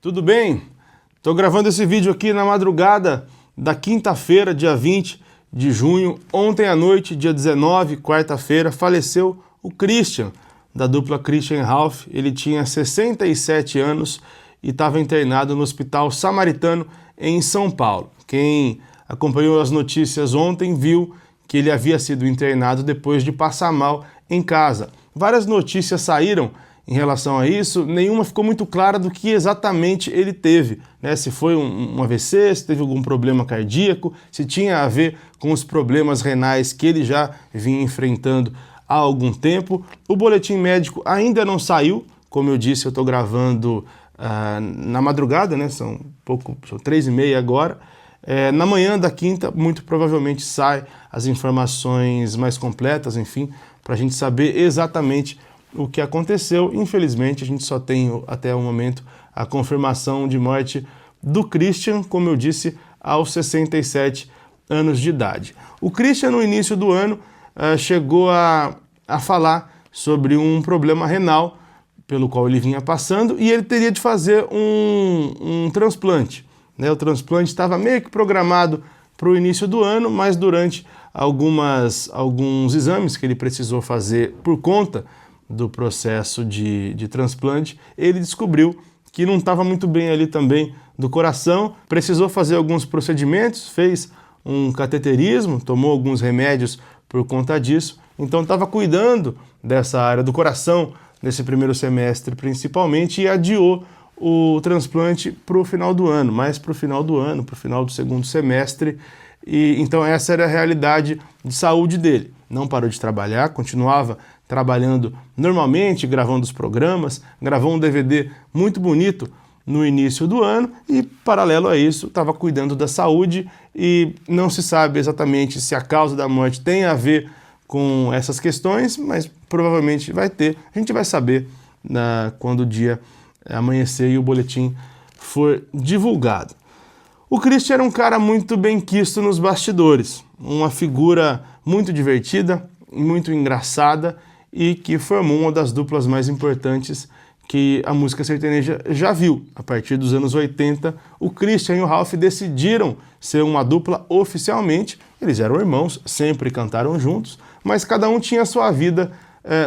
Tudo bem? Estou gravando esse vídeo aqui na madrugada da quinta-feira, dia 20 de junho. Ontem à noite, dia 19, quarta-feira, faleceu o Christian, da dupla Christian Ralph. Ele tinha 67 anos e estava internado no Hospital Samaritano em São Paulo. Quem acompanhou as notícias ontem viu que ele havia sido internado depois de passar mal em casa. Várias notícias saíram em relação a isso, nenhuma ficou muito clara do que exatamente ele teve, né? Se foi um AVC, se teve algum problema cardíaco, se tinha a ver com os problemas renais que ele já vinha enfrentando há algum tempo. O boletim médico ainda não saiu, como eu disse, eu estou gravando na madrugada, né? São 3h30 agora. Na manhã da quinta, muito provavelmente sai as informações mais completas, enfim, para a gente saber exatamente o que aconteceu. Infelizmente, a gente só tem até o momento a confirmação de morte do Christian, como eu disse, aos 67 anos de idade. O Christian, no início do ano, chegou a falar sobre um problema renal pelo qual ele vinha passando e ele teria de fazer um transplante, né? O transplante estava meio que programado para o início do ano, mas durante alguns exames que ele precisou fazer por conta do processo de transplante, ele descobriu que não estava muito bem ali também do coração, precisou fazer alguns procedimentos, fez um cateterismo, tomou alguns remédios por conta disso, então estava cuidando dessa área do coração nesse primeiro semestre principalmente e adiou o transplante para o final do ano, mais para o final do ano, para o final do segundo semestre, e então essa era a realidade de saúde dele. Não parou de trabalhar, continuava trabalhando normalmente, gravando os programas, gravou um DVD muito bonito no início do ano e, paralelo a isso, estava cuidando da saúde e não se sabe exatamente se a causa da morte tem a ver com essas questões, mas provavelmente vai ter. A gente vai saber quando o dia amanhecer e o boletim for divulgado. O Christian era um cara muito bem quisto nos bastidores, uma figura muito divertida, muito engraçada e que formou uma das duplas mais importantes que a música sertaneja já viu. A partir dos anos 80, o Christian e o Ralph decidiram ser uma dupla oficialmente. Eles eram irmãos, sempre cantaram juntos, mas cada um tinha a sua vida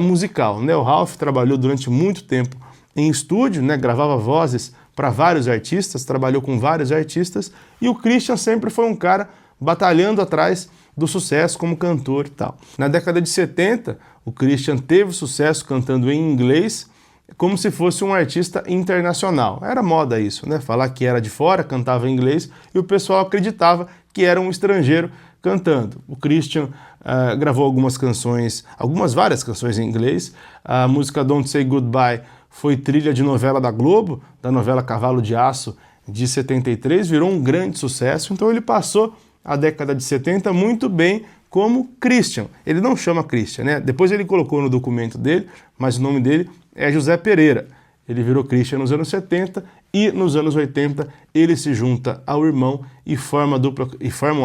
musical, né? O Ralph trabalhou durante muito tempo em estúdio, né? Gravava vozes para vários artistas, trabalhou com vários artistas, e o Christian sempre foi um cara batalhando atrás do sucesso como cantor e tal. Na década de 70, o Christian teve sucesso cantando em inglês, como se fosse um artista internacional. Era moda isso, né? Falar que era de fora, cantava em inglês, e o pessoal acreditava que era um estrangeiro cantando. O Christian gravou várias canções em inglês. A música Don't Say Goodbye foi trilha de novela da Globo, da novela Cavalo de Aço, de 73, virou um grande sucesso, então ele passou a década de 70 muito bem como Christian. Ele não chama Christian, né? Depois ele colocou no documento dele, mas o nome dele é José Pereira. Ele virou Christian nos anos 70 e nos anos 80 ele se junta ao irmão e formam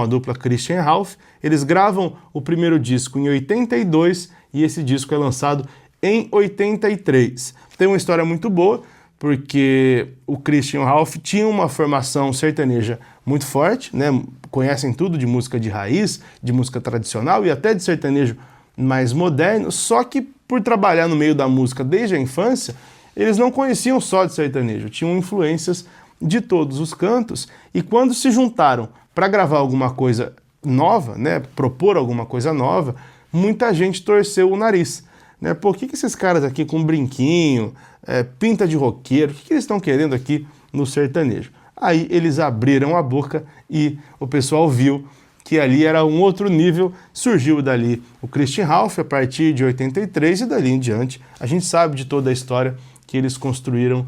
a dupla Christian Ralph. Eles gravam o primeiro disco em 82 e esse disco é lançado em 83. Tem uma história muito boa, porque o Christian Ralph tinha uma formação sertaneja muito forte, né? Conhecem tudo de música de raiz, de música tradicional e até de sertanejo mais moderno, só que por trabalhar no meio da música desde a infância, eles não conheciam só de sertanejo, tinham influências de todos os cantos, e quando se juntaram para gravar alguma coisa nova, né? Propor alguma coisa nova, muita gente torceu o nariz. Né? Por que esses caras aqui com brinquinho, pinta de roqueiro, o que eles estão querendo aqui no sertanejo? Aí eles abriram a boca e o pessoal viu que ali era um outro nível, surgiu dali o Christian Ralph a partir de 83 e dali em diante a gente sabe de toda a história que eles construíram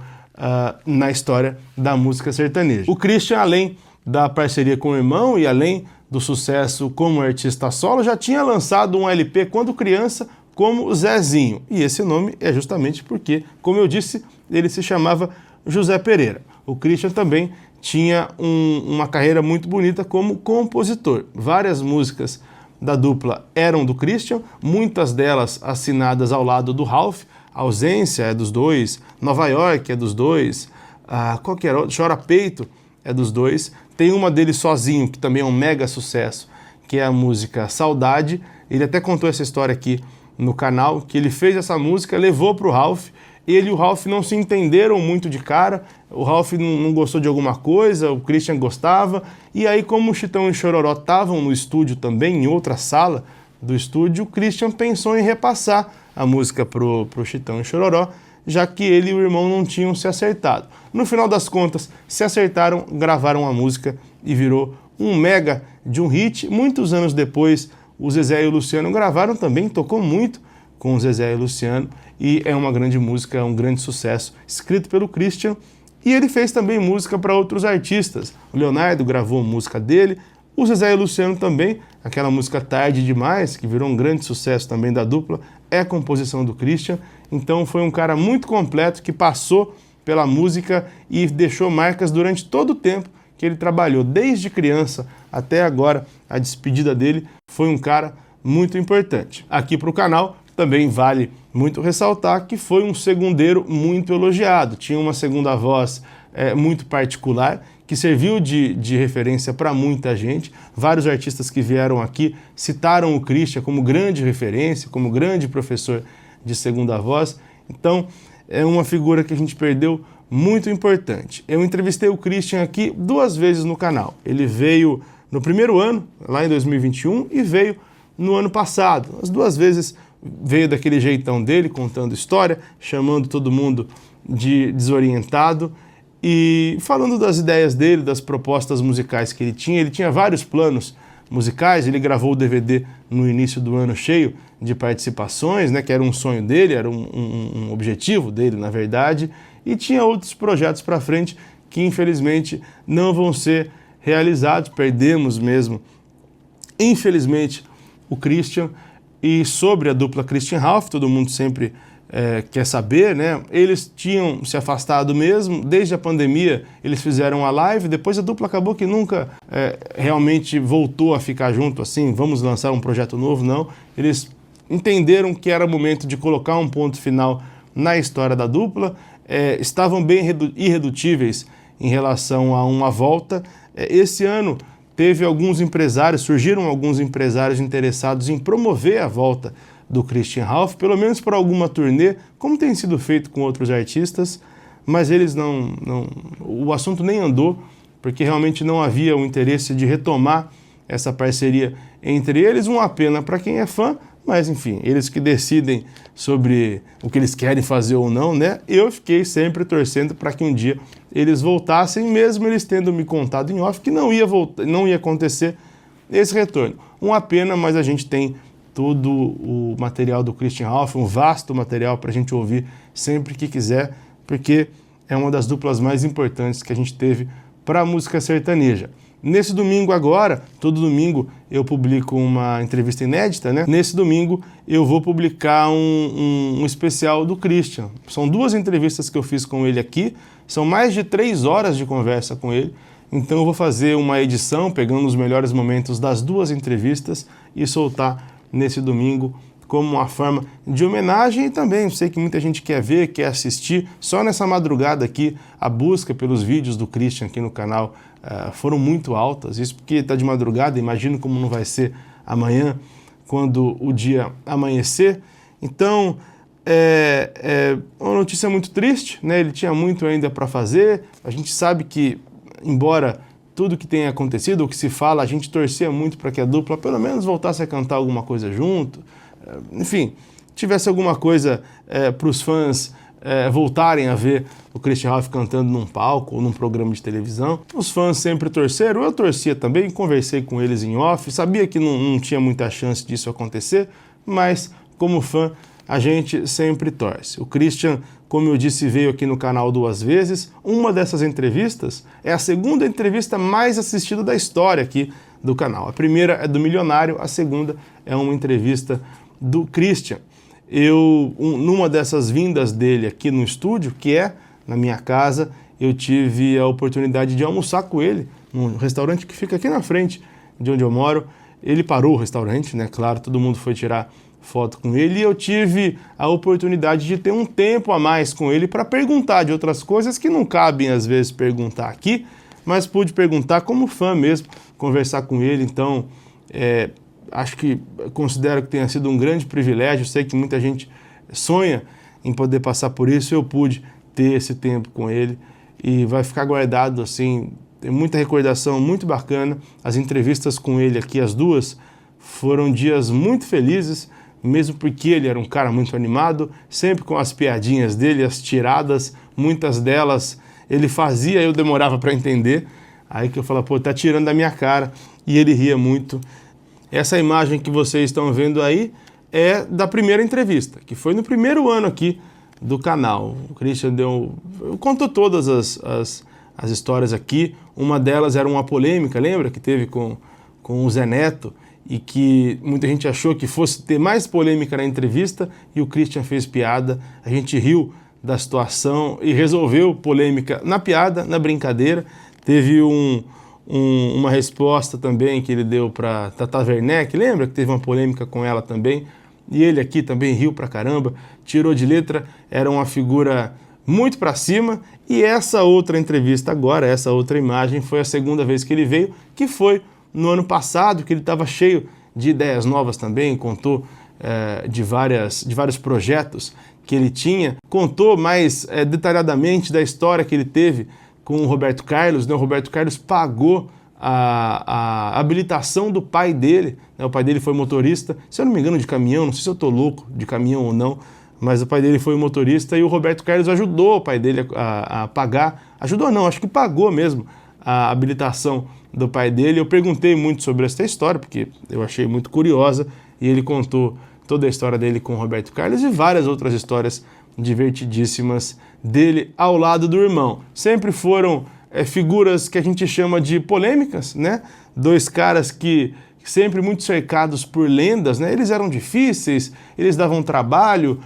na história da música sertaneja. O Christian, além da parceria com o irmão e além do sucesso como artista solo, já tinha lançado um LP quando criança, como Zezinho, e esse nome é justamente porque, como eu disse, ele se chamava José Pereira. O Christian também tinha uma carreira muito bonita como compositor. Várias músicas da dupla eram do Christian, muitas delas assinadas ao lado do Ralph. Ausência é dos dois, Nova York é dos dois, qual que era? Chora Peito é dos dois. Tem uma dele sozinho, que também é um mega sucesso, que é a música Saudade. Ele até contou essa história aqui no canal, que ele fez essa música, levou para o Ralph. Ele e o Ralph não se entenderam muito de cara, o Ralph não gostou de alguma coisa, o Christian gostava, e aí como o Chitão e o Chororó estavam no estúdio também, em outra sala do estúdio, o Christian pensou em repassar a música pro Chitão e Chororó, já que ele e o irmão não tinham se acertado. No final das contas, se acertaram, gravaram a música e virou um mega de um hit. Muitos anos depois, o Zezé e o Luciano gravaram também, tocou muito com o Zezé e o Luciano, e é uma grande música, um grande sucesso, escrito pelo Christian, e ele fez também música para outros artistas. O Leonardo gravou música dele, o Zezé e o Luciano também, aquela música Tarde Demais, que virou um grande sucesso também da dupla, é composição do Christian. Então foi um cara muito completo que passou pela música e deixou marcas durante todo o tempo que ele trabalhou, desde criança até agora. A despedida dele foi um cara muito importante. Aqui para o canal também vale muito ressaltar que foi um segundeiro muito elogiado, tinha uma segunda voz muito particular, que serviu de referência para muita gente. Vários artistas que vieram aqui citaram o Christian como grande referência, como grande professor de segunda voz. Então, é uma figura que a gente perdeu muito importante. Eu entrevistei o Christian aqui 2 vezes no canal. Ele veio no primeiro ano, lá em 2021, e veio no ano passado. As 2 vezes veio daquele jeitão dele, contando história, chamando todo mundo de desorientado e falando das ideias dele, das propostas musicais que ele tinha. Ele tinha vários planos musicais, ele gravou o DVD no início do ano cheio de participações, né, que era um sonho dele, era um objetivo dele, na verdade, e tinha outros projetos para frente que infelizmente não vão ser realizados. Perdemos mesmo, infelizmente, o Christian. E sobre a dupla Christian Ralph, todo mundo sempre quer saber, né? Eles tinham se afastado mesmo, desde a pandemia eles fizeram a live, depois a dupla acabou que nunca realmente voltou a ficar junto assim, vamos lançar um projeto novo, não. Eles entenderam que era momento de colocar um ponto final na história da dupla, estavam bem irredutíveis em relação a uma volta. Esse ano surgiram alguns empresários interessados em promover a volta do Christian Ralph, pelo menos para alguma turnê, como tem sido feito com outros artistas, mas eles o assunto nem andou, porque realmente não havia o interesse de retomar essa parceria entre eles. Uma pena para quem é fã, mas enfim, eles que decidem sobre o que eles querem fazer ou não, né? Eu fiquei sempre torcendo para que um dia eles voltassem, mesmo eles tendo me contado em off que não ia acontecer esse retorno. Uma pena, mas a gente tem todo o material do Christian Ralph, um vasto material para a gente ouvir sempre que quiser, porque é uma das duplas mais importantes que a gente teve para a música sertaneja. Nesse domingo agora, todo domingo eu publico uma entrevista inédita, né? Nesse domingo eu vou publicar um especial do Christian. São 2 entrevistas que eu fiz com ele aqui, são mais de 3 horas de conversa com ele, então eu vou fazer uma edição pegando os melhores momentos das 2 entrevistas e soltar nesse domingo como uma forma de homenagem. E também sei que muita gente quer ver, quer assistir. Só nessa madrugada aqui, a busca pelos vídeos do Christian aqui no canal foram muito altas. Isso porque está de madrugada, imagino como não vai ser amanhã, quando o dia amanhecer. Então, é uma notícia muito triste, né? Ele tinha muito ainda para fazer. A gente sabe que, embora tudo que tenha acontecido, o que se fala, a gente torcia muito para que a dupla pelo menos voltasse a cantar alguma coisa junto. Enfim, tivesse alguma coisa para os fãs voltarem a ver o Christian Ralph cantando num palco ou num programa de televisão. Os fãs sempre torceram, eu torcia também, conversei com eles em off, sabia que não tinha muita chance disso acontecer, mas como fã a gente sempre torce. O Christian, como eu disse, veio aqui no canal 2 vezes. Uma dessas entrevistas é a segunda entrevista mais assistida da história aqui do canal. A primeira é do Milionário, a segunda é uma entrevista do Christian. Numa dessas vindas dele aqui no estúdio, que é na minha casa, eu tive a oportunidade de almoçar com ele num restaurante que fica aqui na frente de onde eu moro. Ele parou o restaurante, né? Claro, todo mundo foi tirar foto com ele, e eu tive a oportunidade de ter um tempo a mais com ele para perguntar de outras coisas que não cabem às vezes perguntar aqui, mas pude perguntar como fã mesmo, conversar com ele. Então considero que tenha sido um grande privilégio. Sei que muita gente sonha em poder passar por isso. Eu pude ter esse tempo com ele e vai ficar guardado assim. Tem muita recordação muito bacana. As entrevistas com ele aqui, as duas, foram dias muito felizes, mesmo porque ele era um cara muito animado, sempre com as piadinhas dele, as tiradas, muitas delas ele fazia, eu demorava para entender, aí que eu falava, pô, tá tirando da minha cara, e ele ria muito. Essa imagem que vocês estão vendo aí é da primeira entrevista, que foi no primeiro ano aqui do canal. O Christian contou todas as histórias aqui. Uma delas era uma polêmica, lembra? Que teve com o Zé Neto, e que muita gente achou que fosse ter mais polêmica na entrevista, e o Christian fez piada. A gente riu da situação e resolveu polêmica na piada, na brincadeira. Teve uma resposta também que ele deu para Tata Werneck, lembra? Que teve uma polêmica com ela também, e ele aqui também riu pra caramba, tirou de letra, era uma figura muito para cima. E essa outra entrevista agora, essa outra imagem, foi a segunda vez que ele veio, que foi no ano passado, que ele estava cheio de ideias novas também, contou de vários projetos que ele tinha, contou mais detalhadamente da história que ele teve com o Roberto Carlos, né? O Roberto Carlos pagou a habilitação do pai dele, né? O pai dele foi motorista, se eu não me engano, de caminhão, não sei se eu estou louco de caminhão ou não, mas o pai dele foi motorista e o Roberto Carlos ajudou o pai dele a pagar, ajudou não, acho que pagou mesmo a habilitação do pai dele. Eu perguntei muito sobre essa história, porque eu achei muito curiosa, e ele contou toda a história dele com o Roberto Carlos e várias outras histórias divertidíssimas dele ao lado do irmão. Sempre foram figuras que a gente chama de polêmicas, né? Dois caras que sempre muito cercados por lendas, né? Eles eram difíceis, eles davam trabalho.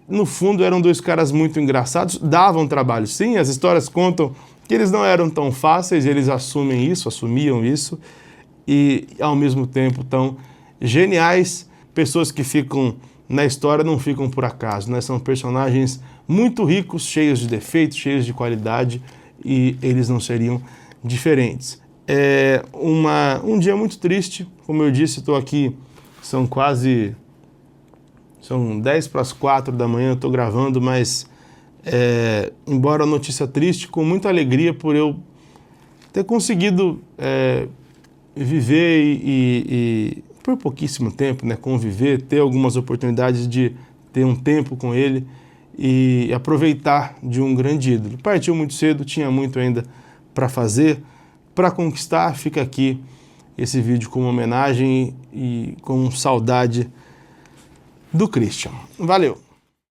No fundo, eram dois caras muito engraçados, davam trabalho sim, as histórias contam que eles não eram tão fáceis, eles assumiam isso, e ao mesmo tempo tão geniais. Pessoas que ficam na história não ficam por acaso, né? São personagens muito ricos, cheios de defeitos, cheios de qualidade, e eles não seriam diferentes. É um dia muito triste, como eu disse, estou aqui, são 10 para as 4 da manhã, eu estou gravando, mas embora a notícia triste, com muita alegria por eu ter conseguido viver e por pouquíssimo tempo, né, conviver, ter algumas oportunidades de ter um tempo com ele e aproveitar de um grande ídolo. Partiu muito cedo, tinha muito ainda para fazer, para conquistar. Fica aqui esse vídeo como homenagem e com saudade do Christian. Valeu!